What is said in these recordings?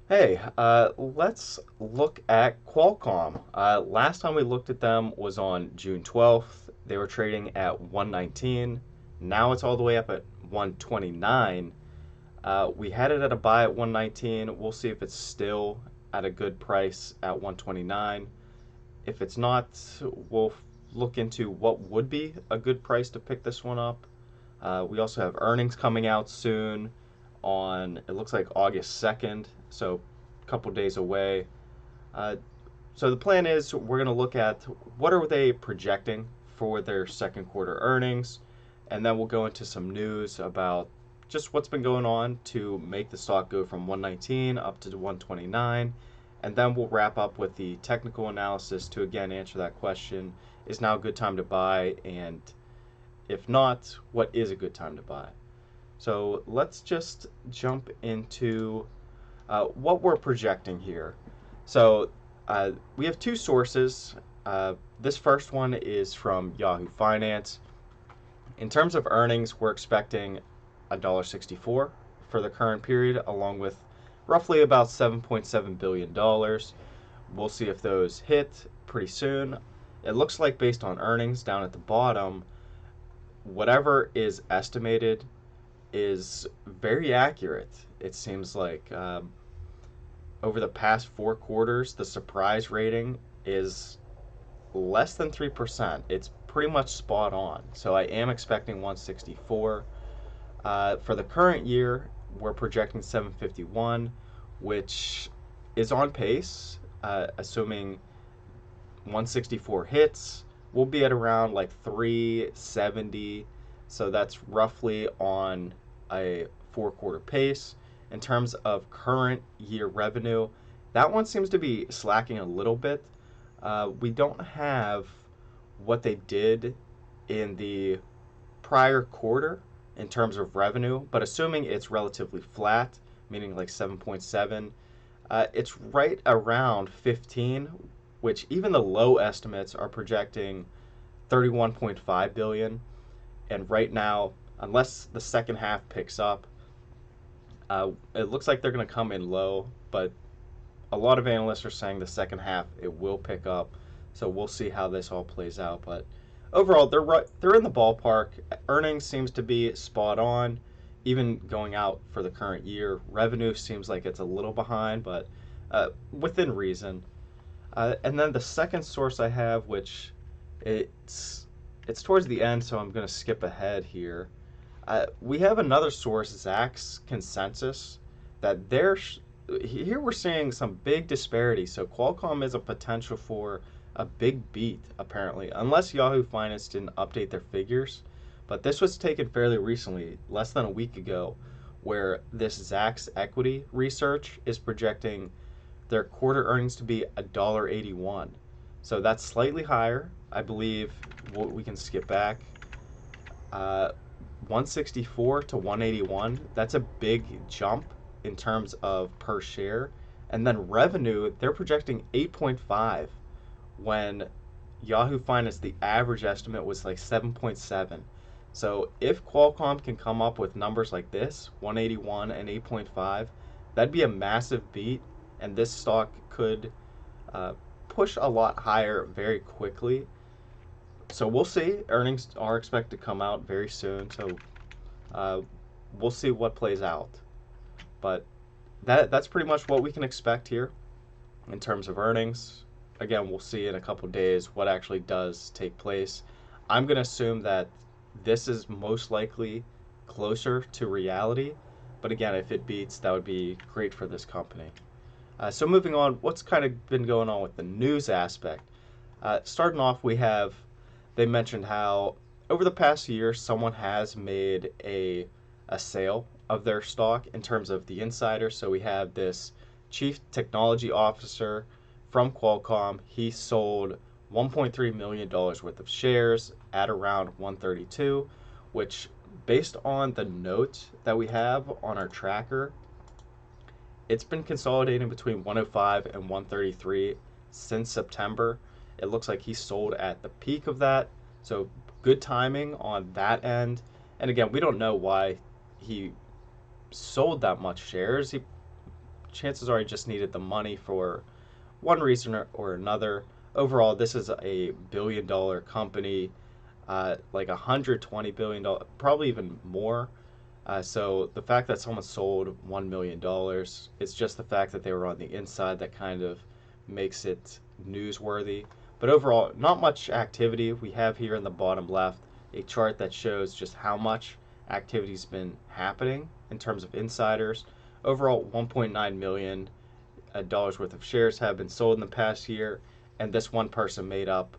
Hey, let's look at Qualcomm. Last time we looked at them was on June 12th. They were trading at 119. Now it's all the way up at 129. We had it at a buy at 119. We'll see if it's still at a good price at 129. If it's not, we'll look into what would be a good price to pick this one up. We also have earnings coming out soon on, it looks like August 2nd, so a couple days away. Uh, so the plan is we're going to look at what are they projecting for their second quarter earnings, and then we'll go into some news about just what's been going on to make the stock go from 119 up to 129. And then we'll wrap up with the technical analysis to again answer that question, is now a good time to buy? And if not, what is a good time to buy? So let's just jump into what we're projecting here. So we have two sources. This first one is from Yahoo Finance. In terms of earnings, we're expecting $1.64 for the current period, along with roughly about $7.7 billion. We'll see if those hit pretty soon. It looks like, based on earnings down at the bottom, whatever is estimated is very accurate. It seems like over the past 4 quarters, the surprise rating is less than 3%. It's pretty much spot on. So I am expecting 164. For the current year, we're projecting 751, which is on pace, assuming 164 hits. We'll be at around like 370. So that's roughly on a 4 quarter pace. In terms of current year revenue, that one seems to be slacking a little bit. We don't have what they did in the prior quarter in terms of revenue, but assuming it's relatively flat, meaning like 7.7, it's right around 15, which even the low estimates are projecting 31.5 billion. And right now, unless the second half picks up, it looks like they're going to come in low, but a lot of analysts are saying the second half it will pick up. So we'll see how this all plays out. But overall, they're in the ballpark. Earnings seems to be spot on, even going out for the current year. Revenue seems like it's a little behind, but within reason. And then the second source I have, which it's it's towards the end, so I'm going to skip ahead here. We have another source, Zach's consensus, that here we're seeing some big disparity. So Qualcomm is a potential for a big beat, apparently, unless Yahoo Finance didn't update their figures. But this was taken fairly recently, less than a week ago, where this Zacks equity research is projecting their quarter earnings to be $1.81. So that's slightly higher. I believe we can skip back. 164 to 181, that's a big jump in terms of per share. And then revenue, they're projecting 8.5 when Yahoo Finance, the average estimate was like 7.7. So if Qualcomm can come up with numbers like this, 181 and 8.5, that'd be a massive beat, and this stock could uh, push a lot higher very quickly. So we'll see. Earnings are expected to come out very soon, so uh, we'll see what plays out. But that's pretty much what we can expect here in terms of earnings. Again, we'll see in a couple days what actually does take place. I'm going to assume that this is most likely closer to reality. But again, if it beats, that would be great for this company. So moving on, what's kind of been going on with the news aspect? Starting off, they mentioned how over the past year, someone has made a sale of their stock in terms of the insider. So we have this chief technology officer from Qualcomm. He sold $1.3 million worth of shares at around 132, which, based on the note that we have on our tracker, it's been consolidating between 105 and 133 since September. It looks like he sold at the peak of that. So good timing on that end. And again, we don't know why he sold that much shares. He chances are he just needed the money for one reason or another. Overall, this is a billion-dollar company, like $120 billion, probably even more. So the fact that someone sold $1 million, it's just the fact that they were on the inside that kind of makes it newsworthy. But overall, not much activity. We have here in the bottom left a chart that shows just how much activity's been happening in terms of insiders. Overall, 1.9 million dollars worth of shares have been sold in the past year, and this one person made up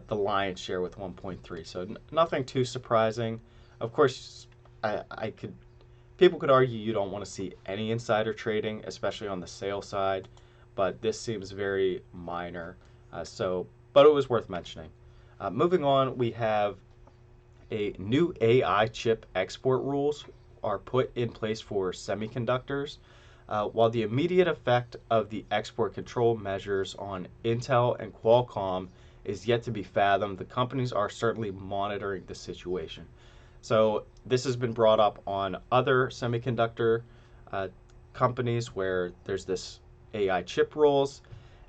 the lion's share with 1.3. So nothing too surprising. Of course, I could people could argue you don't want to see any insider trading, especially on the sale side, but this seems very minor. But it was worth mentioning. Moving on, we have a new AI chip export rules are put in place for semiconductors. While the immediate effect of the export control measures on Intel and Qualcomm is yet to be fathomed, the companies are certainly monitoring the situation. So this has been brought up on other semiconductor uh, companies where there's this AI chip rules,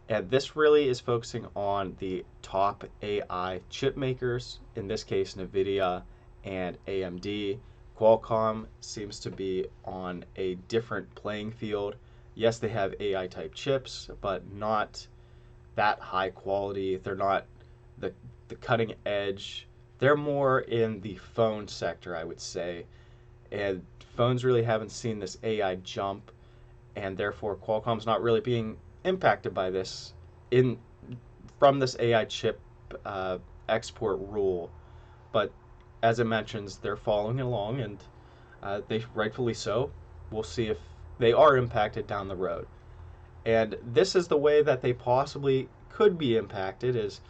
and this really is focusing on the top AI chip makers, in this case, NVIDIA and AMD. Qualcomm seems to be on a different playing field. Yes, they have AI type chips, but not that high quality. They're not the, the cutting edge. They're more in the phone sector, I would say. And phones really haven't seen this AI jump, and therefore Qualcomm's not really being impacted by this in from this AI chip uh, export rule. But as it mentions, they're following along, and they rightfully so. We'll see if they are impacted down the road. And this is the way that they possibly could be impacted is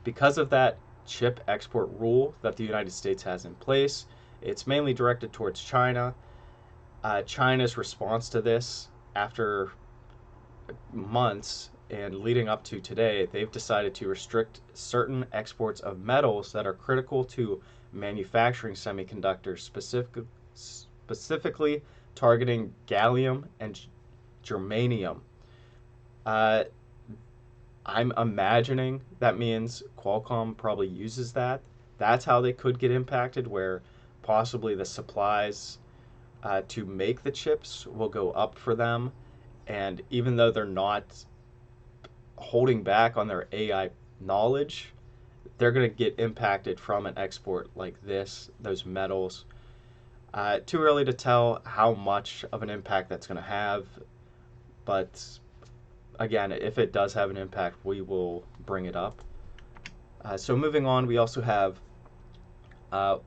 because of that chip export rule that the United States has in place. It's mainly directed towards China. China's response to this, after months and leading up to today, they've decided to restrict certain exports of metals that are critical to manufacturing semiconductors, specifically targeting gallium and germanium. Uh, I'm imagining that means Qualcomm probably uses that. That's how they could get impacted, where possibly the supplies to make the chips will go up for them. And even though they're not holding back on their AI knowledge, they're going to get impacted from an export like this, those metals. Too early to tell how much of an impact that's going to have, but again, if it does have an impact, we will bring it up. So moving on, we also have uh,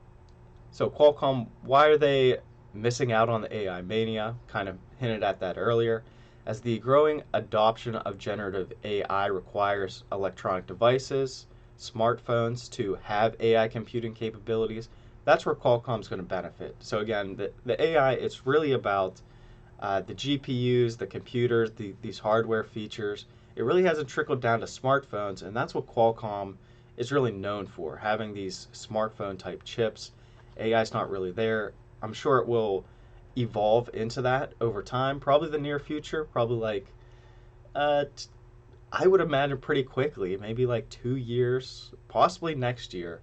so Qualcomm. Why are they missing out on the AI mania? Kind of hinted at that earlier. As the growing adoption of generative AI requires electronic devices, smartphones to have AI computing capabilities, that's where Qualcomm's going to benefit. So again, the AI, it's really about the GPUs, the computers, these hardware features. It really hasn't trickled down to smartphones, and that's what Qualcomm is really known for, having these smartphone type chips. AI's not really there. I'm sure it will evolve into that over time, probably the near future, probably like, uh, I would imagine pretty quickly, maybe like 2 years, possibly next year.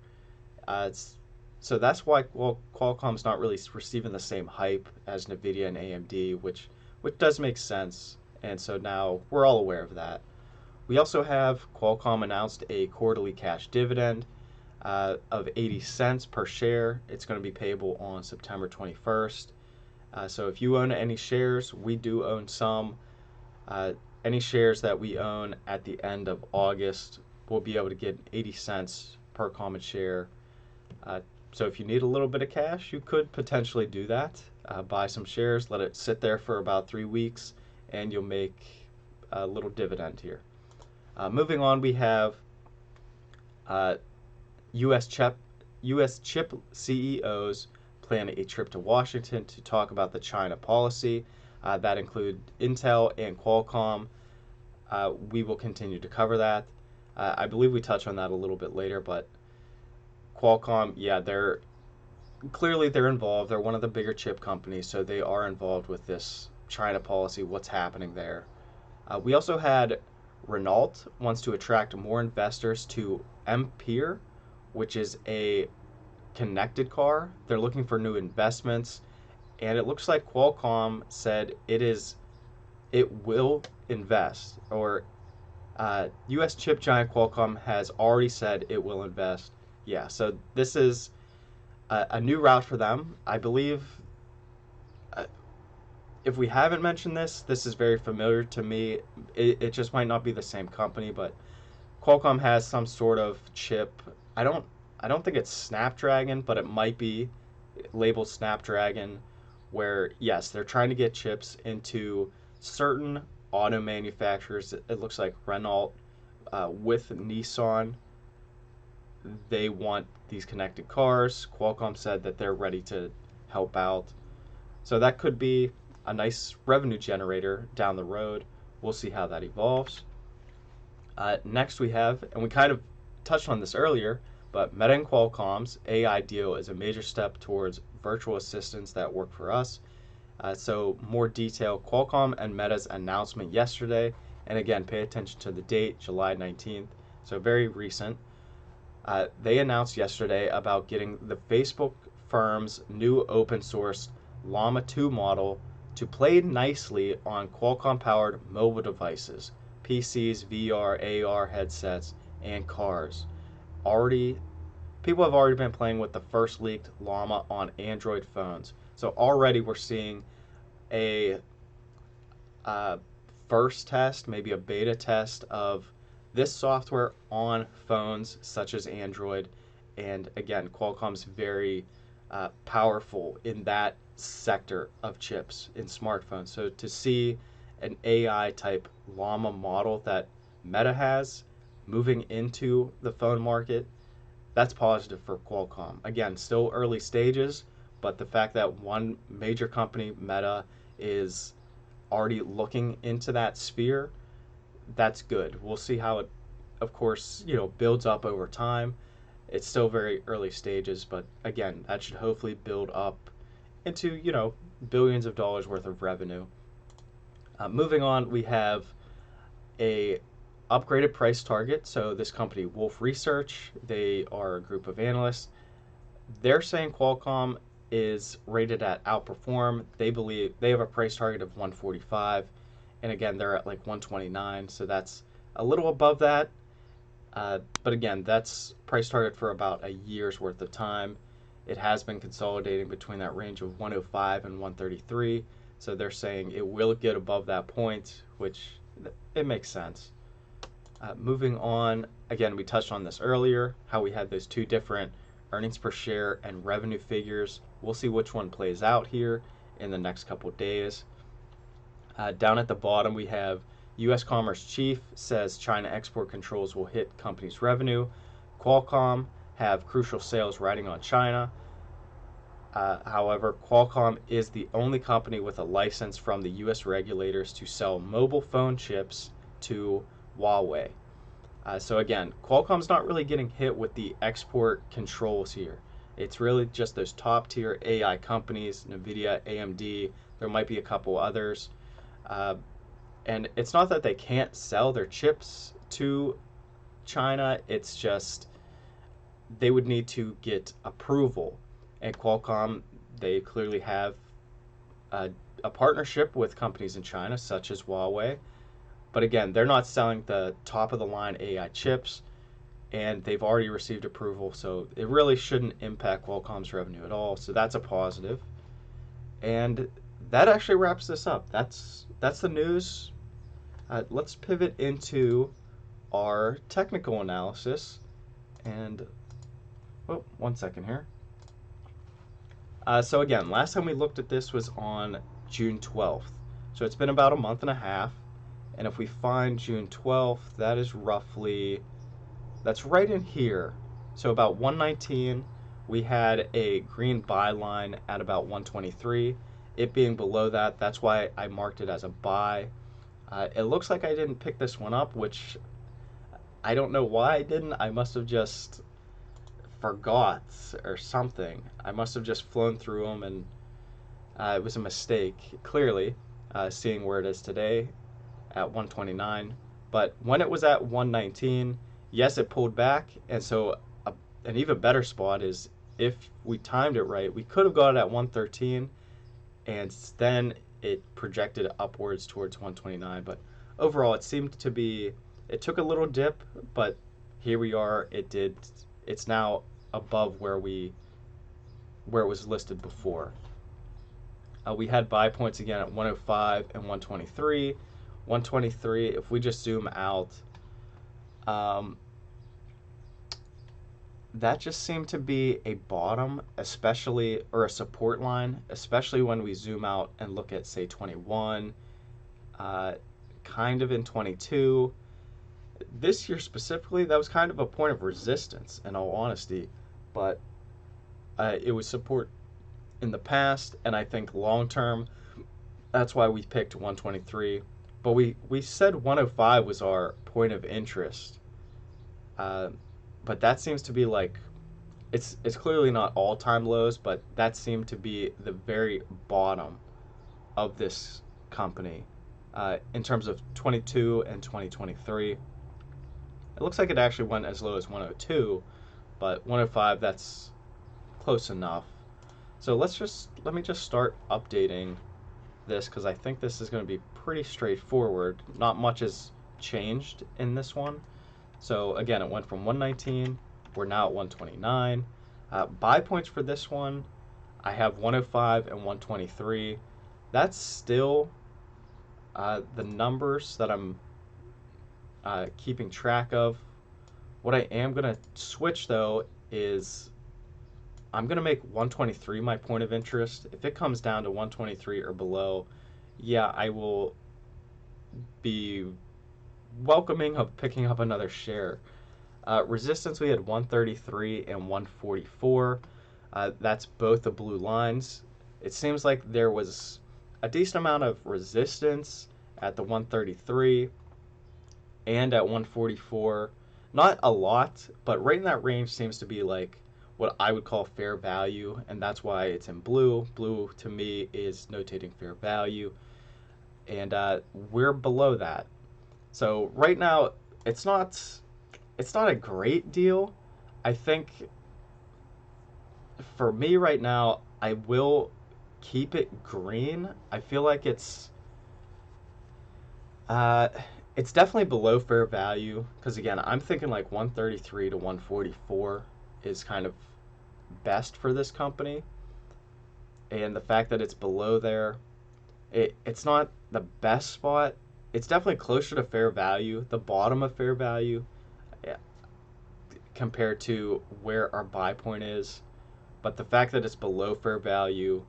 So that's why Qualcomm's not really receiving the same hype as Nvidia and AMD, which does make sense. And so now we're all aware of that. We also have Qualcomm announced a quarterly cash dividend of 80 cents per share. It's going to be payable on September 21st. So if you own any shares, we do own some. Any shares that we own at the end of August, we'll be able to get 80 cents per common share. So if you need a little bit of cash, you could potentially do that. Buy some shares, let it sit there for about 3 weeks, and you'll make a little dividend here. Moving on, we have uh, U.S. chip CEOs plan a trip to Washington to talk about the China policy. That include Intel and Qualcomm. We will continue to cover that. I believe we touch on that a little bit later, but Qualcomm, yeah, they're involved. They're one of the bigger chip companies, so they are involved with this China policy, what's happening there. We also had Renault wants to attract more investors to Ampere, which is a connected car. They're looking for new investments, and it looks like Qualcomm said it will invest, or U.S. chip giant Qualcomm has already said it will invest. Yeah, so this is a new route for them. I believe uh, if we haven't mentioned this, this is very familiar to me. It just might not be the same company, but Qualcomm has some sort of chip. I don't I don't think it's Snapdragon, but it might be labeled Snapdragon, where yes, they're trying to get chips into certain auto manufacturers. It looks like Renault with Nissan. They want these connected cars. Qualcomm said that they're ready to help out. So that could be a nice revenue generator down the road. We'll see how that evolves. Next, we have, and we kind of touched on this earlier, but Meta and Qualcomm's AI deal is a major step towards virtual assistants that work for us. So, more detail, Qualcomm and Meta's announcement yesterday, and again, pay attention to the date, July 19th, so very recent. They announced yesterday about getting the Facebook firm's new open source Llama 2 model to play nicely on Qualcomm powered mobile devices, PCs, VR, AR headsets, and cars. Already, people have already been playing with the first leaked Llama on Android phones. So already we're seeing a uh, first test, maybe a beta test of this software on phones such as Android. And again, Qualcomm's very powerful in that sector of chips in smartphones. So to see an AI type Llama model that Meta has moving into the phone market, that's positive for Qualcomm. Again, still early stages, but the fact that one major company, Meta, is already looking into that sphere, that's good. We'll see how it, of course, builds up over time. It's still very early stages, but again, that should hopefully build up into, billions of dollars worth of revenue. Moving on, we have a upgraded price target. So this company, Wolf Research, they are a group of analysts. They're saying Qualcomm is rated at outperform. They believe they have a price target of 145, and again they're at like 129, so that's a little above that. But again, that's price target for about a year's worth of time. It has been consolidating between that range of 105 and 133, so they're saying it will get above that point, which it makes sense. Moving on, again, we touched on this earlier, how we had those two different earnings per share and revenue figures. We'll see which one plays out here in the next couple days. Down at the bottom, we have U.S. Commerce Chief says China export controls will hit company's revenue. Qualcomm have crucial sales riding on China. However, Qualcomm is the only company with a license from the U.S. regulators to sell mobile phone chips to Huawei. So again, Qualcomm's not really getting hit with the export controls here. It's really just those top tier AI companies, NVIDIA, AMD, there might be a couple others. And it's not that they can't sell their chips to China, it's just they would need to get approval. And Qualcomm, they clearly have a partnership with companies in China, such as Huawei. But again, they're not selling the top of the line AI chips, and they've already received approval, so it really shouldn't impact Qualcomm's revenue at all. So that's a positive. And that actually wraps this up. That's the news. Let's pivot into our technical analysis. And oh, 1 second here. So again, last time we looked at this was on June 12th. So it's been about a month and a half. And if we find June 12th, that is roughly, that's right in here. So about 119, we had a green buy line at about 123. It being below that, that's why I marked it as a buy. It looks like I didn't pick this one up, which I don't know why I didn't. I must have just forgot or something. I must have just flown through them, and it was a mistake, clearly. seeing where it is today at 129. But when it was at 119, yes, it pulled back. And so an even better spot is if we timed it right, we could have got it at 113 and then it projected upwards towards 129. But overall, it seemed to be, it took a little dip, but here we are. It's now above where it was listed before. We had buy points again at 105 and 123. 123, if we just zoom out, um, that just seemed to be a bottom, especially, or a support line, especially when we zoom out and look at, say, 21, uh, kind of in 22. This year specifically, that was kind of a point of resistance, in all honesty, but it was support in the past, and I think long term, that's why we picked 123. But we said 105 was our point of interest. Uh, but that seems to be like it's clearly not all time lows, but that seemed to be the very bottom of this company in terms of 22 and 2023. It looks like it actually went as low as 102, but 105, that's close enough. So let me just start updating this because I think this is going to be pretty straightforward. Not much has changed in this one. So again, it went from 119. We're now at 129. Buy points for this one, I have 105 and 123. That's still the numbers that I'm keeping track of. What I am going to switch though is I'm going to make 123 my point of interest. If it comes down to 123 or below, yeah, I will be welcoming of picking up another share. Resistance, we had 133 and 144. That's both the blue lines. It seems like there was a decent amount of resistance at the 133 and at 144. Not a lot, but right in that range seems to be like what I would call fair value, and that's why it's in blue. Blue to me is notating fair value, and we're below that. So right now, it's not it's not a great deal. I think for me right now, I will keep it green. I feel like uh, it's definitely below fair value because again, I'm thinking like 133 to 144 is kind of best for this company, and the fact that it's below there, it's not the best spot. It's definitely closer to fair value, the bottom of fair value, yeah, compared to where our buy point is. But the fact that it's below fair value,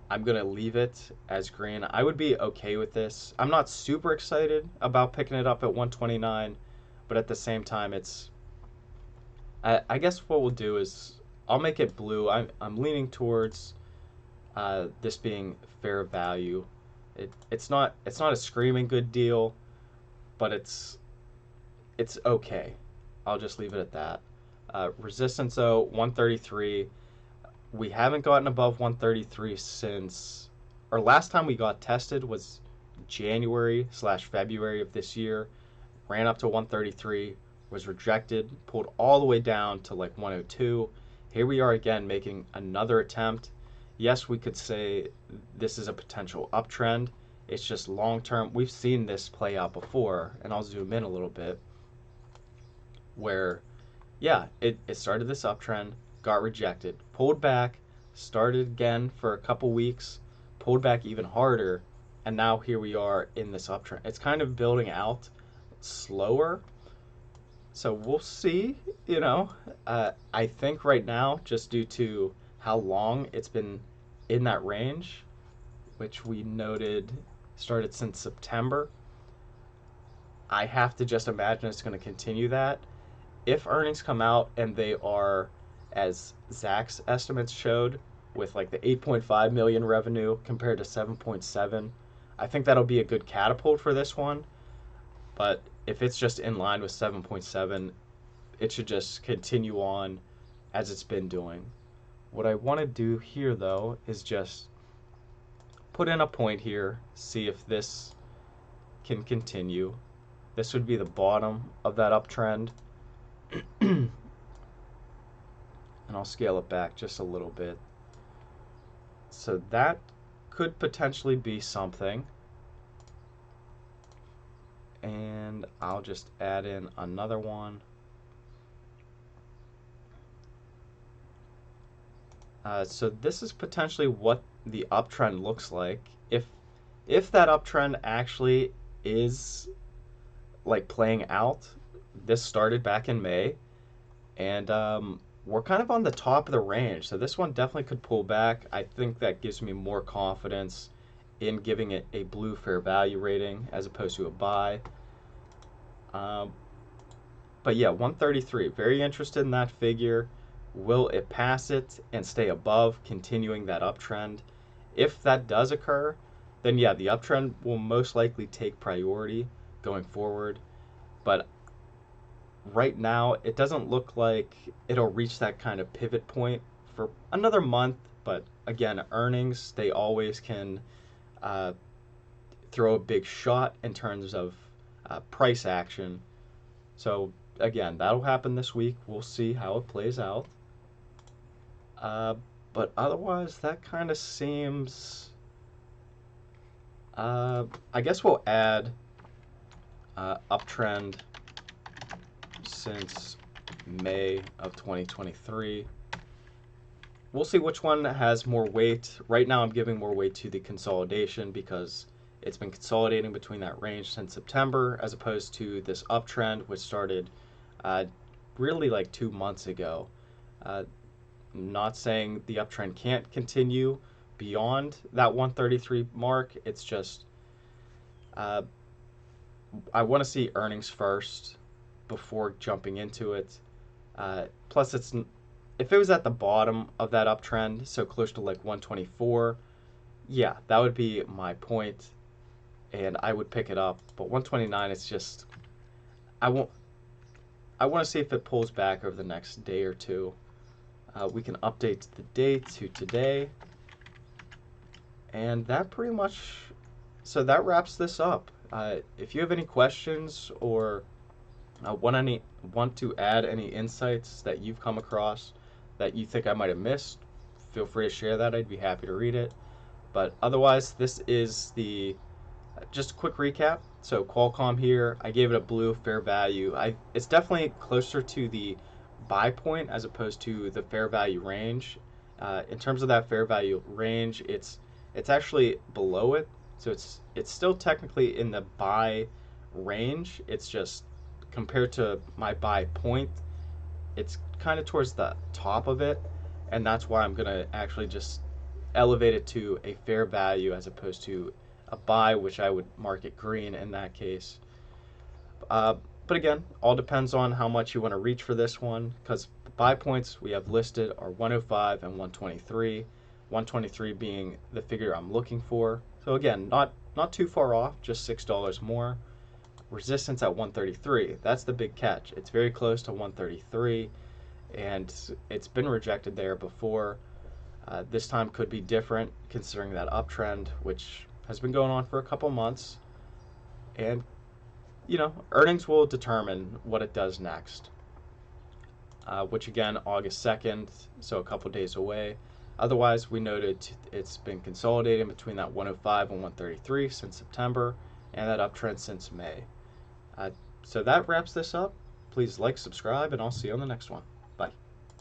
I'm going to leave it as green. I would be okay with this. I'm not super excited about picking it up at 129, but at the same time, I guess what we'll do is I'll make it blue. I'm leaning towards this being fair value. It's not a screaming good deal, but it's okay. I'll just leave it at that. Resistance though 133. We haven't gotten above 133 since our last time we got tested was January/February of this year. Ran up to 133, was rejected, pulled all the way down to like 102. Here we are again making another attempt. Yes, we could say this is a potential uptrend. It's just long term. We've seen this play out before, and I'll zoom in a little bit where, yeah, it started this uptrend, got rejected, pulled back, started again for a couple weeks, pulled back even harder, and now here we are in this uptrend. It's kind of building out slower, so we'll see. I think right now, just due to how long it's been in that range, which we noted started since September, I have to just imagine it's going to continue that. If earnings come out and they are, as Zach's estimates showed, with like the 8.5 million revenue compared to 7.7, I think that'll be a good catapult for this one. But if it's just in line with 7.7, it should just continue on as it's been doing. What I want to do here though is just put in a point here, see if this can continue. This would be the bottom of that uptrend. And I'll scale it back just a little bit. So that could potentially be something. And I'll just add in another one. So this is potentially what the uptrend looks like. If that uptrend actually is like playing out, this started back in May, and we're kind of on the top of the range. So this one definitely could pull back. I think that gives me more confidence in giving it a blue fair value rating as opposed to a buy. But yeah, 133, very interested in that figure. Will it pass it and stay above, continuing that uptrend? If that does occur, then yeah, the uptrend will most likely take priority going forward. But right now, it doesn't look like it'll reach that kind of pivot point for another month. But again, earnings, they always can uh, throw a big shot in terms of price action. So again, that'll happen this week. We'll see how it plays out. But otherwise, that kind of seems. I guess we'll add uptrend since May of 2023. We'll see which one has more weight. Right now, I'm giving more weight to the consolidation because it's been consolidating between that range since September, as opposed to this uptrend, which started really like 2 months ago. Not saying the uptrend can't continue beyond that 133 mark. It's just I want to see earnings first before jumping into it. Plus, if it was at the bottom of that uptrend, so close to like 124, yeah, that would be my point, and I would pick it up. But 129, it's just I won't. I want to see if it pulls back over the next day or two. We can update the date to today. And that pretty much, so that wraps this up. If you have any questions or want to add any insights that you've come across that you think I might have missed, feel free to share that. I'd be happy to read it. But otherwise, this is the just a quick recap. So Qualcomm here, I gave it a blue fair value. It's definitely closer to the buy point as opposed to the fair value range. In terms of that fair value range, it's actually below it, so it's still technically in the buy range. It's just compared to my buy point, it's kind of towards the top of it, and that's why I'm gonna actually just elevate it to a fair value as opposed to a buy, which I would mark it green in that case. But again, all depends on how much you want to reach for this one, because the buy points we have listed are 105 and 123. 123 being the figure I'm looking for. So again, not too far off, just $6 more. Resistance at 133. That's the big catch. It's very close to 133, and it's been rejected there before. This time could be different considering that uptrend, which has been going on for a couple months. And earnings will determine what it does next, which again, August 2nd, so a couple days away. Otherwise, we noted it's been consolidating between that 105 and 133 since September, and that uptrend since May. So that wraps this up. Please like, subscribe, and I'll see you on the next one.